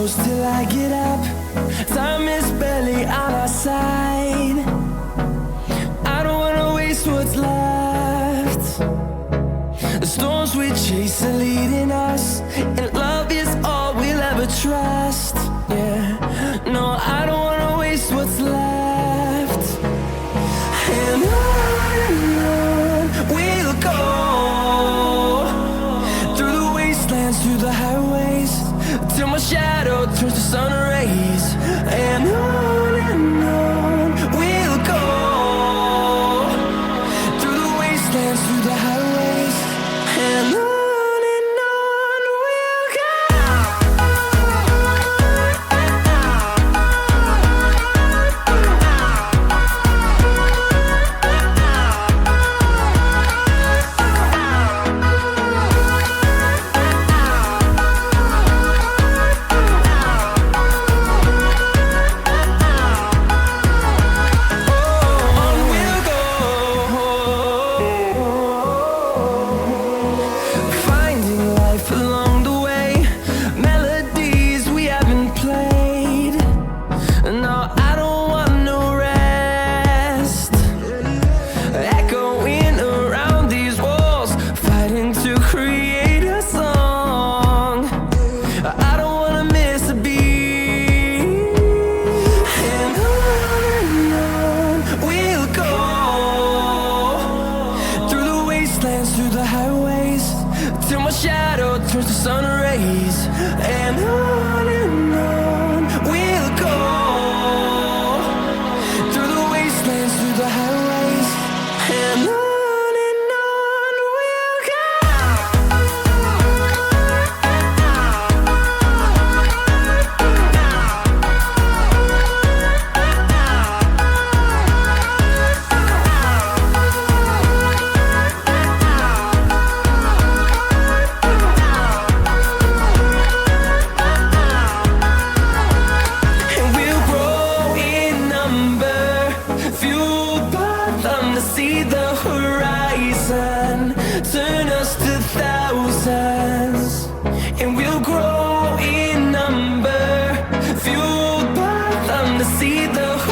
close till I get up. Time is barely on our side. I don't wanna waste what's left. The storms we chase are leading us, and love is all we'll ever trust. Yeah, no, I don't wanna waste what's left. And on we'll go, through the wastelands, through the highways, till my shadow turns to sun rays. And on we'll go, through the wastelands, through the highways, and on. Through the highways, till my shadow turns to sun rays. And on we'll go, through the wastelands, through the highways, and on. See the horizon turn us to thousands, and we'll grow in number, fueled by them to see the horizon.